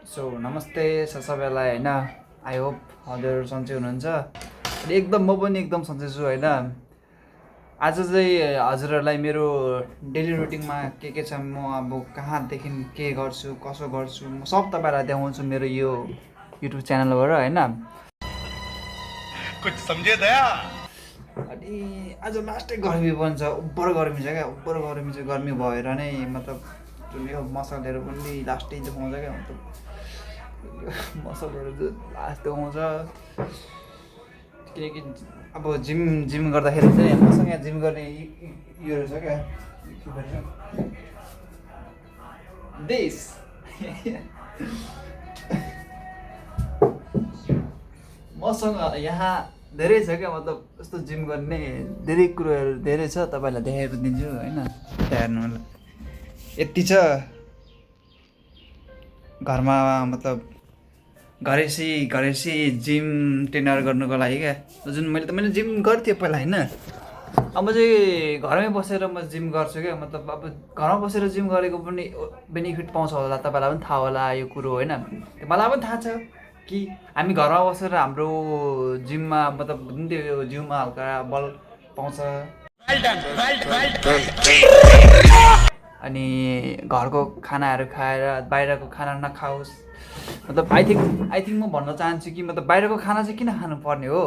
So नमस्ते सबैलाई होइन आई होप हजुर सन्चै हुनुहुन्छ अनि एकदम म पनि एकदम सन्चै छु होइन आज चाहिँ हजुरहरूलाई मेरो डेली रुटिनमा के छ म अब कहाँदेखि के गर्छु कसो गर्छु म सब तपाईँलाई देखाउँछु मेरो यो युट्युब च्यानलबाट होइन कुछ समझे दया अनि आज लास्टै गर्मी पनि छ उब्बर गर्मी छ क्या उब्बर गर्मी चाहिँ गर्मी भएर नै मतलब जुन यो मसलहरू पनि लास्टै देखाउँछ क्या मतलब मसलहरू लास्ट देखाउँछ किनकि अब जिम गर्दाखेरि चाहिँ मसँग यहाँ जिम गर्ने योहरू छ क्या देश मसँग यहाँ धेरै छ क्या मतलब यस्तो जिम गर्ने धेरै कुरोहरू धेरै छ तपाईँलाई देखाएर दिन्छु होइन हेर्नु मतलब यति छ घरमा मतलब घरेसी जिम ट्रेनर गर्नुको लागि क्या जुन मैले जिम गर्थेँ पहिला होइन अब चाहिँ घरमै बसेर म जिम गर्छु क्या मतलब अब घरमा बसेर जिम गरेको पनि बेनिफिट पाउँछ होला तपाईँलाई पनि थाहा होला यो कुरो होइन मलाई पनि थाहा छ कि हामी घरमा बसेर हाम्रो जिममा मतलब जुन त्यो जिउमा हल्का बल पाउँछ अनि घरको खानाहरू खाएर बाहिरको खाना नखाओस् मतलब आई थिङ्क म भन्न चाहन्छु कि मतलब बाहिरको खाना चाहिँ किन खानु पर्ने हो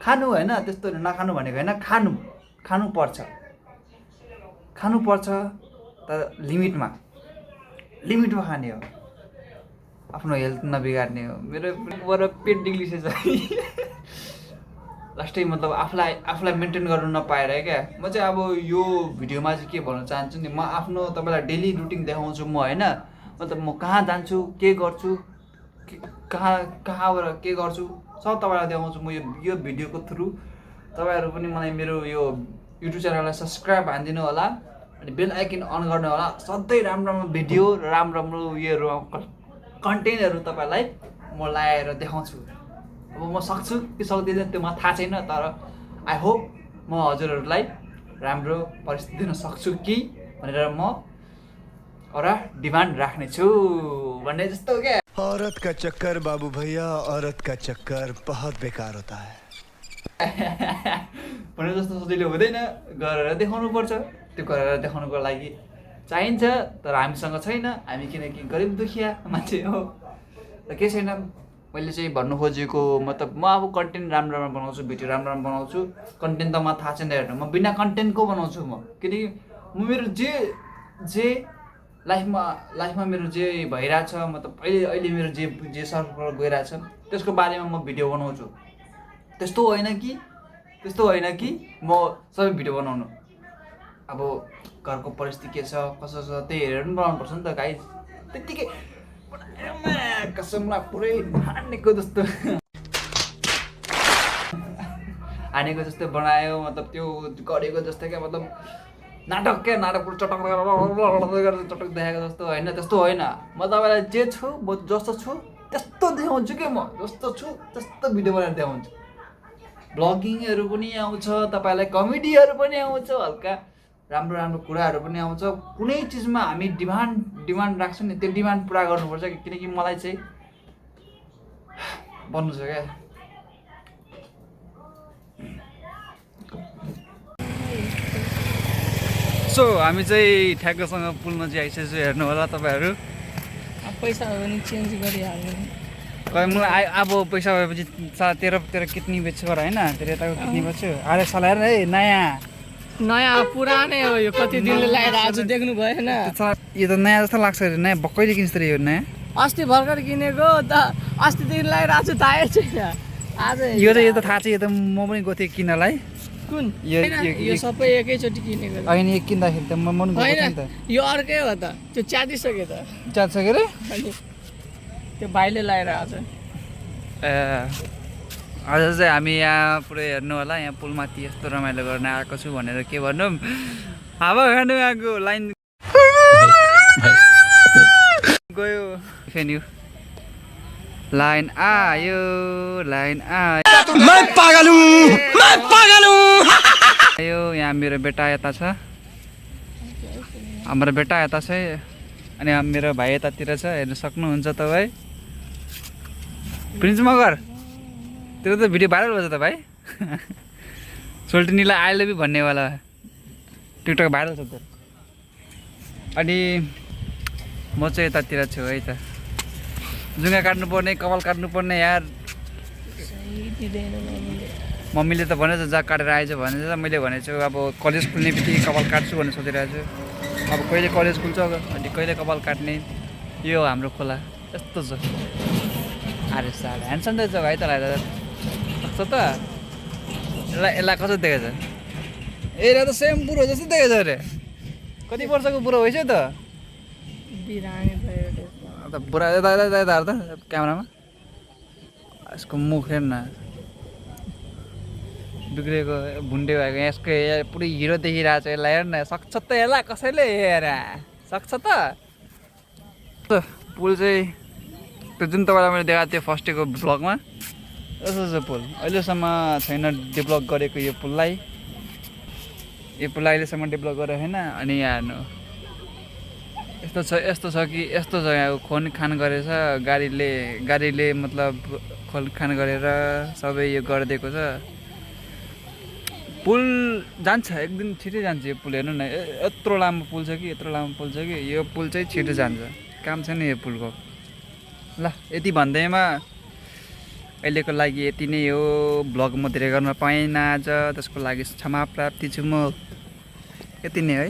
खानु होइन त्यस्तो नखानु भनेको होइन खानु पर्छ तर लिमिटमा खाने हो आफ्नो हेल्थ नबिगार्ने हो मेरो पेट डिग्लिसेछ लास्टै मतलब आफूलाई मेन्टेन गर्नु नपाएर क्या म चाहिँ अब यो भिडियोमा चाहिँ के भन्न चाहन्छु नि म आफ्नो तपाईँलाई डेली रुटिन देखाउँछु म होइन मतलब म कहाँ जान्छु के गर्छु कहाँबाट के गर्छु सब तपाईँलाई देखाउँछु म यो भिडियोको थ्रु तपाईँहरू पनि मलाई मेरो यो युट्युब च्यानललाई सब्सक्राइब हानिदिनु होला अनि बेल आइकन अन गर्नु होला सधैँ राम्रो भिडियो राम्रो उयोहरू कन्टेन्टहरू तपाईँलाई म ल्याएर देखाउँछु अब म सक्छु कि सक्दिनँ त्यो मलाई थाहा छैन तर आई होप म हजुरहरूलाई राम्रो परिस्थिति दिन सक्छु कि भनेर म एउटा डिमान्ड राख्नेछु भन्ने जस्तो क्या औरत का चक्कर बाबू भैया औरत का चक्कर बहुत बेकार होता है भने जस्तो सजिलो हुँदैन गरेर देखाउनु पर्छ त्यो गरेर देखाउनुको लागि चाहिन्छ तर हामीसँग छैन हामी किनकि गरिब दुखिया मान्छे हो र के छैन मैले चाहिँ भन्नु खोजेको मतलब म अब कन्टेन्ट राम्रो बनाउँछु भिडियो राम्रो बनाउँछु कन्टेन्ट त मलाई थाहा छैन हेर्नु म बिना कन्टेन्टको बनाउँछु म किनकि म मेरो जे लाइफमा मेरो जे भइरहेछ मतलब अहिले मेरो जे सर्कल गइरहेछ त्यसको बारेमा म भिडियो बनाउँछु त्यस्तो होइन कि म सबै भिडियो बनाउनु अब घरको परिस्थिति के छ कसो छ त्यही हेरेर पनि बनाउनु पर्छ नि त गाइस त्यतिकै कसमलाई पुरै हानेको जस्तो बनायो मतलब त्यो गरेको जस्तो क्या मतलब नाटक पुरो चटक देखाएको जस्तो होइन त्यस्तो होइन म तपाईँलाई जे छु म जस्तो छु त्यस्तो देखाउँछु क्या म जस्तो छु त्यस्तो भिडियो बनाएर देखाउँछु ब्लगिङहरू पनि आउँछ तपाईँलाई कमेडीहरू पनि आउँछ हल्का राम्रो कुराहरू पनि आउँछ कुनै चिजमा हामी डिमान्ड राख्छौँ नि त्यो डिमान्ड पुरा गर्नुपर्छ किनकि मलाई चाहिँ बन्नु छ क्या सो हामी चाहिँ ठ्याक्कसँग पुलमा चाहिँ आइसकेको छु हेर्नु होला तपाईँहरू पैसा हो भने चेन्ज गरिहाल्नु मलाई अब पैसा भएपछि तेरो किडनी बेच्छु होइन तेरो यताको किडनी बेच्छु अरे सलाएर है नयाँ पुरानै हो यो कति दिनले लगाएर आज देख्नु भएन यो त नयाँ जस्तो लाग्छ नयाँ भक्कैले किन्छ यो नयाँ अस्ति भर्खर किनेको त अस्तिदेखि लगाएर आज थाहै छैन आज यो त थाहा छ यो त म पनि गएको थिएँ किन्नलाई कुन यो सबै एकैचोटि किनेको होइन यो किन्दाखेरि त म पनि गएको थिएँ नि त यो अर्कै हो त त्यो च्यातिसक्यो त च्यातिसक्यो रे त्यो भाइले लगाएर आज आज चाहिँ हामी यहाँ पुरै हेर्नु होला यहाँ पुलमाथि यस्तो रमाइलो गर्न आएको छु भनेर के भनौँ हावा खानु आएको लाइन गयो फेन्यु लाइन आयो आयो यहाँ मेरो बेटा यता छ हाम्रो बेटा यता छ अनि मेरो भाइ यतातिर छ, हेर्न सक्नुहुन्छ तपाईँ। प्रिन्स मगर तेरो त भिडियो भाइरल भएछ त भाइ। सोल्टिनीलाई आई लभ यु भन्नेवाला टिकटक भाइरल छ त। अनि म चाहिँ यतातिर छु है त। जुङ्गा काट्नुपर्ने, कपाल काट्नुपर्ने यार। मम्मीले त भनेछ जा काटेर आएछ भनेछ, मैले भनेको छु अब कलेज खुल्ने बित्तिकै कपाल काट्छु भनेर सोचिरहेको छु। अब कहिले कलेज खुल्छ अनि कहिले कपाल काट्ने, यो हाम्रो खोला यस्तो छ। अरे साल ह्यान्डसम रहेछ भाइ तँलाई त, सक्छ त। यसलाई कसरी देखेछ? यसलाई त सेम बुढो जस्तो देखेछ अरे। कति वर्षको बुढो भइसक्यो त? अन्त बुढा यता यता यता हेर्दा क्यामेरामा यसको मुख हेर्न, बिग्रेको भुन्डे भएको। यसको पुरै हिरो देखिरहेको छ, यसलाई हेर्न। सक्छ त यसलाई कसैले हेर, सक्छ त। पुल चाहिँ त्यो जुन तपाईँलाई मैले देखाएको थिएँ फर्स्टको भ्लगमा, यस्तो छ पुल। अहिलेसम्म छैन डेभलप गरेको यो पुललाई। यो पुललाई अहिलेसम्म डेभलप गरेको छैन। अनि यहाँ हेर्नु यस्तो छ कि यस्तो जग्गाको खनखान गरेछ गाडीले मतलब खनखान गरेर सबै यो गरिदिएको छ। पुल जान्छ एक दिन, छिटै जान्छ यो पुल। हेर्नु न यत्रो लामो पुल छ कि, यत्रो लामो पुल छ कि यो पुल चाहिँ छिटो जान्छ। काम छैन यो पुलको। ल यति भन्दैमा अहिलेको लागि यति नै हो। भ्लग म धेरै गर्न पाइनँ आज, त्यसको लागि क्षमा प्राप्ति छु म। यति नै है।